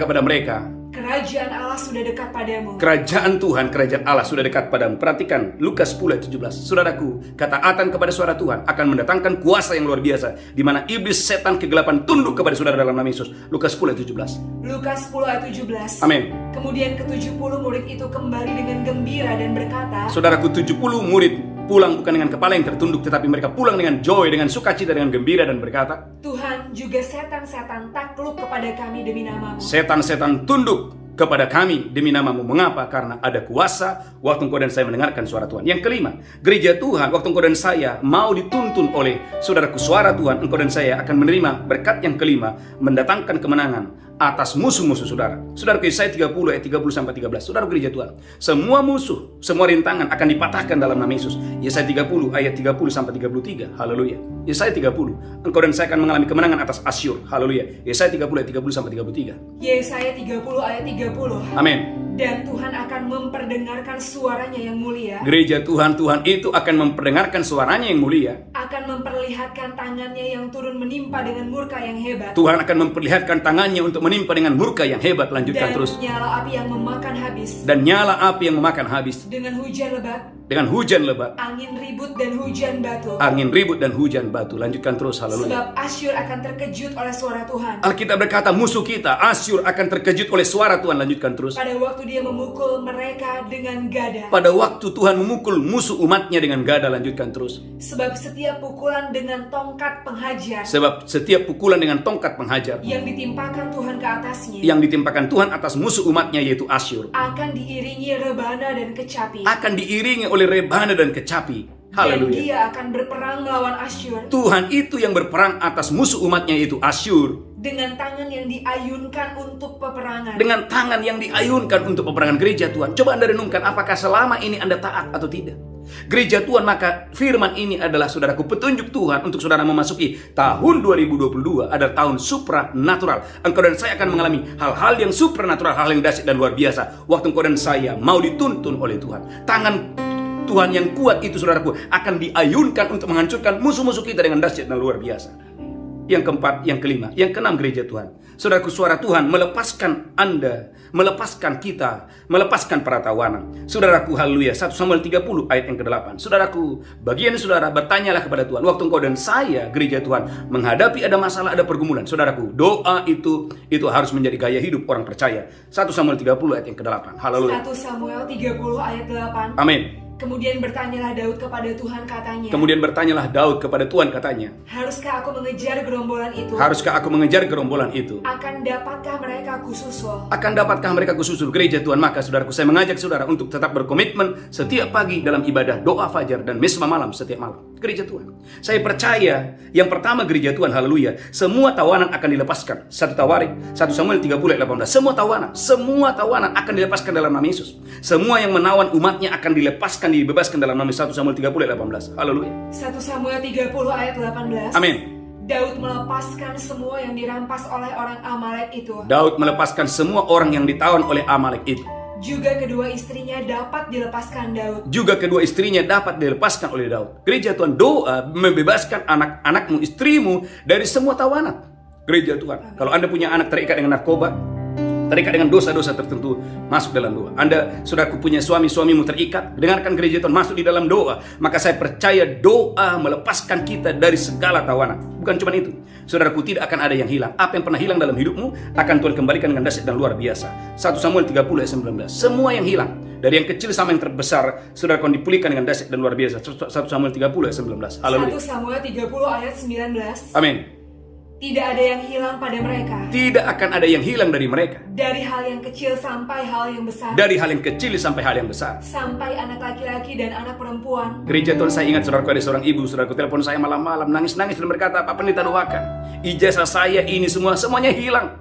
Speaker 3: kepada mereka. Kerajaan Allah sudah dekat padamu.
Speaker 2: Kerajaan Tuhan, kerajaan Allah sudah dekat padamu. Perhatikan Lukas 10 ayat 17. Saudaraku, ketaatan kepada suara Tuhan akan mendatangkan kuasa yang luar biasa, di mana iblis, setan, kegelapan tunduk kepada saudara dalam nama Yesus. Lukas 10 ayat 17.
Speaker 3: Lukas 10 ayat 17.
Speaker 2: Amin.
Speaker 3: Kemudian ke-70 murid itu kembali dengan gembira dan berkata,
Speaker 2: saudaraku, 70 murid pulang bukan dengan kepala yang tertunduk, tetapi mereka pulang dengan joy, dengan sukacita, dengan gembira, dan berkata,
Speaker 3: Tuhan, juga setan-setan takluk kepada kami demi namamu.
Speaker 2: Setan-setan tunduk kepada kami demi namamu. Mengapa? Karena ada kuasa waktu engkau dan saya mendengarkan suara Tuhan. Yang kelima, gereja Tuhan, waktu engkau dan saya mau dituntun oleh saudaraku suara Tuhan, engkau dan saya akan menerima berkat yang kelima, mendatangkan kemenangan atas musuh-musuh saudara. Saudara, Yesaya 30 ayat 30 sampai 13. Saudara gereja Tuhan, semua musuh, semua rintangan akan dipatahkan dalam nama Yesus. Yesaya 30 ayat 30 sampai 33. Haleluya. Yesaya 30, engkau dan saya akan mengalami kemenangan atas Asyur. Haleluya. Yesaya 30 ayat 30 sampai 33.
Speaker 3: Yesaya 30 ayat 30.
Speaker 2: Amin.
Speaker 3: Dan Tuhan akan memperdengarkan suaranya yang mulia.
Speaker 2: Gereja Tuhan, Tuhan itu akan memperdengarkan suaranya yang mulia.
Speaker 3: Akan memperlihatkan tangannya yang turun menimpa dengan murka yang hebat.
Speaker 2: Tuhan akan memperlihatkan tangannya untuk menimpa dengan murka yang hebat. Lanjutkan terus.
Speaker 3: Dan nyala api yang memakan habis.
Speaker 2: Dan nyala api yang memakan habis.
Speaker 3: Dengan hujan lebat.
Speaker 2: Dengan hujan lebat.
Speaker 3: Angin ribut dan hujan batu.
Speaker 2: Angin ribut dan hujan batu. Lanjutkan terus. Haleluya.
Speaker 3: Sebab Asyur akan terkejut oleh suara Tuhan.
Speaker 2: Alkitab berkata musuh kita Asyur akan terkejut oleh suara Tuhan. Lanjutkan terus.
Speaker 3: Pada waktu dia memukul mereka dengan gada.
Speaker 2: Pada waktu Tuhan memukul musuh umatnya dengan gada. Lanjutkan terus.
Speaker 3: Sebab setiap pukulan dengan tongkat penghajar.
Speaker 2: Sebab setiap pukulan dengan tongkat penghajar
Speaker 3: yang ditimpakan Tuhan ke atasnya.
Speaker 2: Yang ditimpakan Tuhan atas musuh umatnya yaitu Asyur.
Speaker 3: Akan diiringi rebana dan kecapi.
Speaker 2: Akan diiringi oleh rebana dan kecapi. Haleluya.
Speaker 3: Dan dia akan berperang melawan Asyur.
Speaker 2: Tuhan itu yang berperang atas musuh umatnya yaitu Asyur.
Speaker 3: Dengan tangan yang diayunkan untuk peperangan.
Speaker 2: Dengan tangan yang diayunkan untuk peperangan. Gereja Tuhan, coba Anda renungkan apakah selama ini Anda taat atau tidak. Gereja Tuhan, maka firman ini adalah saudaraku petunjuk Tuhan untuk saudara memasuki tahun 2022 adalah tahun supranatural. Engkau dan saya akan mengalami hal-hal yang supranatural, hal yang dahsyat dan luar biasa. Waktu engkau dan saya mau dituntun oleh Tuhan. Tangan Tuhan yang kuat itu saudaraku akan diayunkan untuk menghancurkan musuh-musuh kita dengan dahsyat dan luar biasa. Yang keempat, yang kelima, yang keenam gereja Tuhan. Saudaraku, suara Tuhan melepaskan Anda, melepaskan kita, melepaskan para tawanan. Saudaraku, haleluya. 1 Samuel 30 ayat yang ke-8. Saudaraku, bagian saudara bertanyalah kepada Tuhan. Waktu engkau dan saya, gereja Tuhan, menghadapi ada masalah, ada pergumulan. Saudaraku, doa itu harus menjadi gaya hidup orang percaya. 1 Samuel 30 ayat yang ke-8. Haleluya.
Speaker 3: 1 Samuel 30 ayat 8.
Speaker 2: Amin.
Speaker 3: Kemudian bertanyalah Daud kepada Tuhan katanya. Haruskah aku mengejar gerombolan itu? Akan dapatkah mereka kususul?
Speaker 2: Gereja Tuhan, maka saudaraku, saya mengajak saudara untuk tetap berkomitmen setiap pagi dalam ibadah doa fajar dan mesma malam setiap malam. Gereja Tuhan, saya percaya yang pertama gereja Tuhan, haleluya, semua tawanan akan dilepaskan. 1 Samuel 30 ayat 18. Semua tawanan akan dilepaskan dalam nama Yesus. Semua yang menawan umatnya akan dibebaskan dalam nama 1 Samuel 30 ayat 18. Haleluya.
Speaker 3: 1 Samuel 30 ayat 18.
Speaker 2: Amin.
Speaker 3: Daud melepaskan semua yang dirampas oleh orang Amalek itu.
Speaker 2: Daud melepaskan semua orang yang ditawan oleh Amalek itu.
Speaker 3: Juga kedua istrinya dapat dilepaskan oleh Daud. Gereja Tuhan, doa membebaskan anak-anakmu, istrimu dari semua tawanan. Gereja Tuhan, kalau Anda punya anak terikat dengan narkoba,
Speaker 2: terikat dengan dosa-dosa tertentu, masuk dalam doa. Anda, saudaraku, punya suamimu terikat, dengarkan gereja Tuhan, masuk di dalam doa. Maka saya percaya doa melepaskan kita dari segala tawanan. Bukan cuma itu, saudaraku, tidak akan ada yang hilang. Apa yang pernah hilang dalam hidupmu akan Tuhan kembalikan dengan dahsyat dan luar biasa. 1 Samuel 30 ayat 19. Semua yang hilang, dari yang kecil sama yang terbesar, saudara akan dipulihkan dengan dahsyat dan luar biasa. 1 Samuel 30 ayat 19. Haleluya.
Speaker 3: 1 Samuel 30 ayat 19.
Speaker 2: Amin.
Speaker 3: Tidak ada yang hilang pada mereka.
Speaker 2: Tidak akan ada yang hilang dari mereka.
Speaker 3: Dari hal yang kecil sampai hal yang besar.
Speaker 2: Dari hal yang kecil sampai hal yang besar.
Speaker 3: Sampai anak laki-laki dan anak perempuan.
Speaker 2: Gereja Tuhan, saya ingat saudaraku, ada seorang ibu, saudaraku telepon saya malam-malam, nangis-nangis dan berkata, "Pak Pendeta, doakan. Ijazah saya ini semuanya hilang."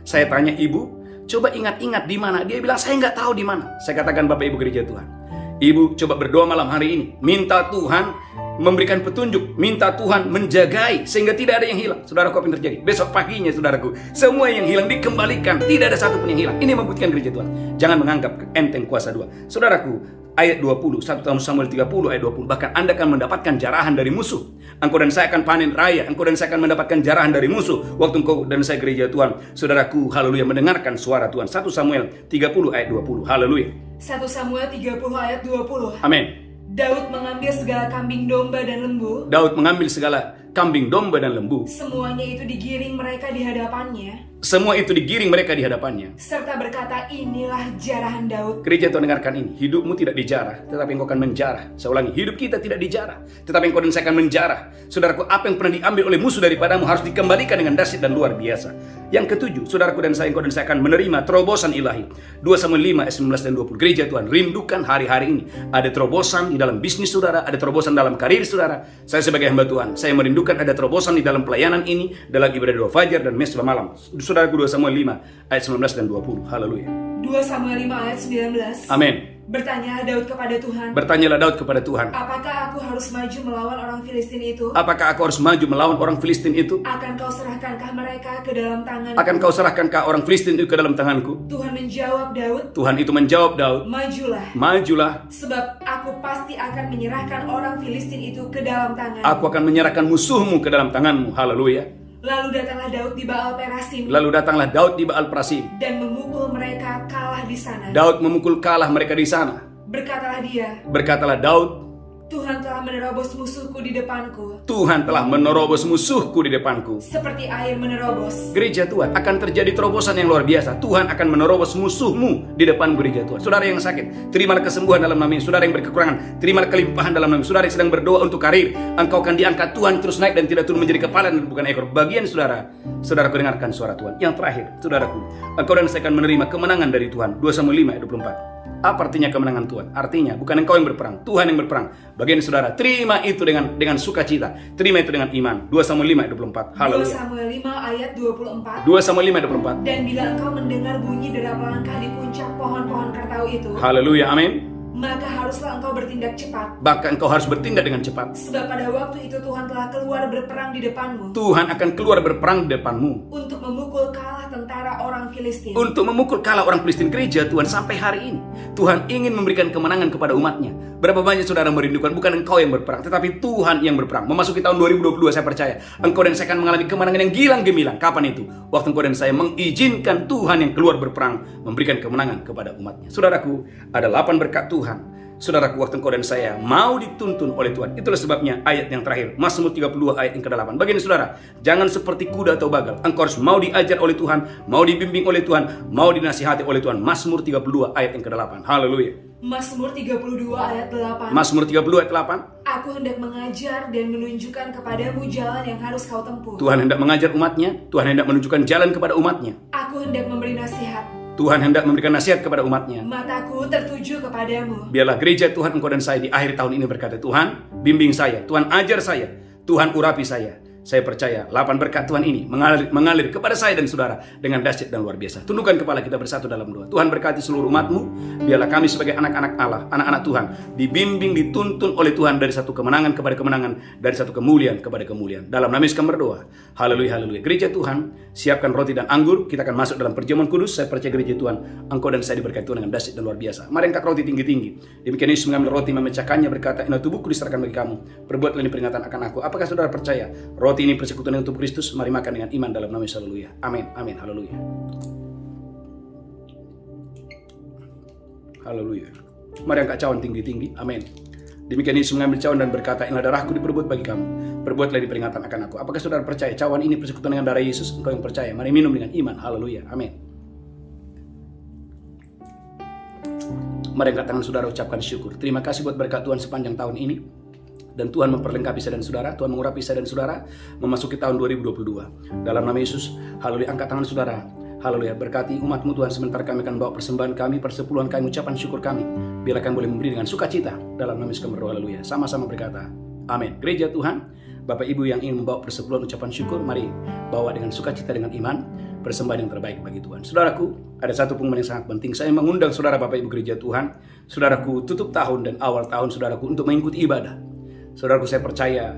Speaker 2: Saya tanya, "Ibu, coba ingat-ingat di mana?" Dia bilang, "Saya nggak tahu di mana." Saya katakan, "Bapak Ibu gereja Tuhan, Ibu coba berdoa malam hari ini, minta Tuhan memberikan petunjuk, minta Tuhan menjagai sehingga tidak ada yang hilang." Saudaraku, apa yang terjadi? Besok paginya, saudaraku, semua yang hilang dikembalikan, tidak ada satupun yang hilang. Ini membuktikan gereja Tuhan. Jangan menganggap enteng kuasa 2. Saudaraku, ayat 20, 1 Samuel 30 ayat 20, bahkan Anda akan mendapatkan jarahan dari musuh. Engkau dan saya akan panen raya, engkau dan saya akan mendapatkan jarahan dari musuh. Waktu engkau dan saya gereja Tuhan, saudaraku, haleluya, mendengarkan suara Tuhan. 1 Samuel 30 ayat 20, haleluya.
Speaker 3: 1 Samuel 30 ayat 20.
Speaker 2: Amin.
Speaker 3: Daud mengambil segala kambing domba dan lembu.
Speaker 2: Daud mengambil segala kambing domba dan lembu.
Speaker 3: Semuanya itu digiring mereka di hadapannya.
Speaker 2: Semua itu digiring mereka di hadapannya.
Speaker 3: Serta berkata, "Inilah jarahan Daud."
Speaker 2: Gereja Tuhan, dengarkan ini. Hidupmu tidak dijarah, tetapi engkau akan menjarah. Saya ulangi, hidup kita tidak dijarah, tetapi engkau dan saya akan menjarah. Saudaraku, apa yang pernah diambil oleh musuh daripadamu harus dikembalikan dengan dahsyat dan luar biasa. Yang ketujuh, saudaraku dan saya, engkau dan saya akan menerima terobosan ilahi. 2 Samuel 5 ayat 19 dan 20. Gereja Tuhan, rindukan hari-hari ini. Ada terobosan di dalam bisnis saudara, ada terobosan dalam karir saudara. Saya sebagai hamba Tuhan, saya merindukan ada terobosan di dalam pelayanan ini, dalam ibadah doa fajar dan mesbah malam. Saudaraku, 2 Samuel 5 ayat 19 dan 20. Haleluya.
Speaker 3: 2 Samuel 5 ayat 19.
Speaker 2: Amin.
Speaker 3: Bertanyalah Daud kepada Tuhan,
Speaker 2: Bertanyalah Daud kepada Tuhan,
Speaker 3: "Apakah aku harus maju melawan orang Filistin itu?
Speaker 2: apakah aku harus maju melawan orang Filistin itu?
Speaker 3: Akan kau serahkankah mereka ke dalam tanganku?"
Speaker 2: Akan kau serahkankah orang Filistin itu ke dalam tanganku?
Speaker 3: Tuhan menjawab Daud,
Speaker 2: Tuhan itu menjawab Daud,
Speaker 3: "Majulah,
Speaker 2: majulah,
Speaker 3: sebab aku pasti akan menyerahkan orang Filistin itu ke dalam tangan."
Speaker 2: aku akan menyerahkan musuhmu ke dalam tanganmu. Haleluya.
Speaker 3: Lalu datanglah Daud di Baal Perasim
Speaker 2: Lalu datanglah Daud di Baal Prasim.
Speaker 3: dan memukul mereka kalah di sana.
Speaker 2: Daud memukul kalah mereka di sana.
Speaker 3: Berkatalah dia,
Speaker 2: Berkatalah Daud,
Speaker 3: "Tuhan telah menerobos musuhku di depanku,
Speaker 2: Tuhan telah menerobos musuhku di depanku.
Speaker 3: seperti air menerobos."
Speaker 2: Gereja Tuhan, akan terjadi terobosan yang luar biasa. Tuhan akan menerobos musuhmu di depan gereja Tuhan. Saudara yang sakit, terimalah kesembuhan dalam nama Yesus. Saudara yang berkekurangan, terimalah kelimpahan dalam nama Yesus. Saudara yang sedang berdoa untuk karir, engkau akan diangkat Tuhan terus naik dan tidak turun menjadi kepala dan bukan ekor. Bagian saudara, saudaraku, dengarkan suara Tuhan. Yang terakhir, saudaraku, engkau dan saya akan menerima kemenangan dari Tuhan. 2 Samuel 5 ayat 24. Apa artinya kemenangan Tuhan? Artinya bukan engkau yang berperang, Tuhan yang berperang. Bagian saudara, terima itu dengan sukacita, terima itu dengan iman. 2 Samuel 5 ayat 24.
Speaker 3: 2
Speaker 2: Haleluya.
Speaker 3: Samuel 5 ayat 24.
Speaker 2: 2 Samuel 5 ayat 24.
Speaker 3: Dan bila engkau mendengar bunyi derap langkah di puncak pohon-pohon kartau itu,
Speaker 2: Haleluya, amin.
Speaker 3: maka haruslah engkau bertindak cepat.
Speaker 2: Bahkan engkau harus bertindak dengan cepat.
Speaker 3: Sebab pada waktu itu Tuhan telah keluar berperang di depanmu,
Speaker 2: Tuhan akan keluar berperang di depanmu
Speaker 3: untuk memukul kalah tentara orang Filistin.
Speaker 2: untuk memukul kalah orang Filistin. Gereja Tuhan, sampai hari ini Tuhan ingin memberikan kemenangan kepada umatnya. Berapa banyak saudara merindukan bukan engkau yang berperang, tetapi Tuhan yang berperang. Memasuki tahun 2022, saya percaya engkau dan saya akan mengalami kemenangan yang gilang gemilang. Kapan itu? Waktu engkau dan saya mengizinkan Tuhan yang keluar berperang memberikan kemenangan kepada umatnya. Saudaraku, ada 8 berkat Tuhan. Saudaraku, waktu engkau dan saya mau dituntun oleh Tuhan. Itulah sebabnya ayat yang terakhir, Mazmur 32 ayat yang ke-8. Bagian saudara, jangan seperti kuda atau bagal. Engkau harus mau diajar oleh Tuhan, mau dibimbing oleh Tuhan, mau dinasihati oleh Tuhan. Mazmur 32 ayat yang ke-8. Haleluya.
Speaker 3: Mazmur 32 ayat 8.
Speaker 2: Mazmur 32 ayat 8.
Speaker 3: Aku hendak mengajar dan menunjukkan kepadamu jalan yang harus kau tempuh.
Speaker 2: Tuhan hendak mengajar umatnya, Tuhan hendak menunjukkan jalan kepada umatnya.
Speaker 3: Aku hendak memberi nasihat,
Speaker 2: Tuhan hendak memberikan nasihat kepada umatnya.
Speaker 3: mataku tertuju kepadamu.
Speaker 2: Biarlah gereja Tuhan, engkau dan saya di akhir tahun ini berkata, Tuhan bimbing saya, Tuhan ajar saya, Tuhan urapi saya. Saya percaya 8 berkat Tuhan ini mengalir kepada saya dan saudara dengan dahsyat dan luar biasa. Tundukkan kepala kita bersatu dalam doa. Tuhan berkati seluruh umat-Mu. Biarlah kami sebagai anak-anak Allah, anak-anak Tuhan, dibimbing, dituntun oleh Tuhan dari satu kemenangan kepada kemenangan, dari satu kemuliaan kepada kemuliaan. Dalam nama Yesus kami berdoa. Haleluya, haleluya. Gereja Tuhan, siapkan roti dan anggur. Kita akan masuk dalam perjamuan kudus. Saya percaya gereja Tuhan, engkau dan saya diberkati Tuhan dengan dahsyat dan luar biasa. Mari angkat roti tinggi-tinggi. Demikian Yesus mengambil roti, memecahkannya, berkata, "Inilah tubuhku diserahkan bagi kamu. Perbuatlah ini peringatan akan aku." Apakah saudara percaya roti ini persekutuan dengan tubuh Kristus? Mari makan dengan iman dalam nama Yesus. Haleluya. Amin. Amin. Haleluya. Haleluya. Mari angkat cawan tinggi-tinggi. Amin. Demikian Yesus mengambil cawan dan berkata, inilah darahku diperbuat bagi kamu. Perbuatlah di peringatan akan aku. Apakah saudara percaya cawan ini persekutuan dengan darah Yesus? Engkau yang percaya. Mari minum dengan iman. Haleluya. Amin. Mari angkat tangan saudara, ucapkan syukur. Terima kasih buat berkat Tuhan sepanjang tahun ini. Dan Tuhan memperlengkapi saya dan saudara, Tuhan mengurapi saya dan saudara memasuki tahun 2022. Dalam nama Yesus, haleluya, angkat tangan saudara. Haleluya, berkati umat-Mu Tuhan, sebentar kami akan bawa persembahan kami, persepuluhan kami, ucapan syukur kami. Biarlah kami boleh memberi dengan sukacita. Dalam nama Yesus kami berdoa, haleluya. Sama-sama berkata, amin. Gereja Tuhan, Bapak Ibu yang ingin membawa persepuluhan ucapan syukur, mari bawa dengan sukacita dengan iman, persembahan yang terbaik bagi Tuhan. Saudaraku, ada satu pengumuman yang sangat penting. Saya mengundang saudara Bapak Ibu Gereja Tuhan, saudaraku tutup tahun dan awal tahun saudaraku untuk mengikuti ibadah. Saudaraku, saya percaya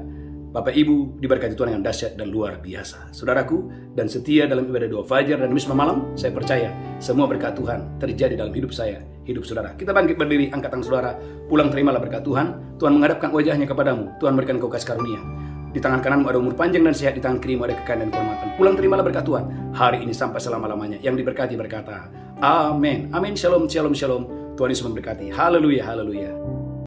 Speaker 2: Bapak Ibu diberkati Tuhan dengan dahsyat dan luar biasa. Saudaraku, dan setia dalam ibadah doa fajar dan misma malam, saya percaya semua berkat Tuhan terjadi dalam hidup saya, hidup saudara. Kita bangkit berdiri, angkat tangan saudara, pulang terimalah berkat Tuhan. Tuhan menghadapkan wajahnya kepadamu, Tuhan berikan kau kasih karunia. Di tangan kananmu ada umur panjang dan sehat, di tangan kirimu ada kekayaan dan kehormatan. Pulang terimalah berkat Tuhan hari ini sampai selama-lamanya. Yang diberkati berkata, amin. Amin. Shalom, shalom, shalom. Tuhan Yesus memberkati. Haleluya, haleluya.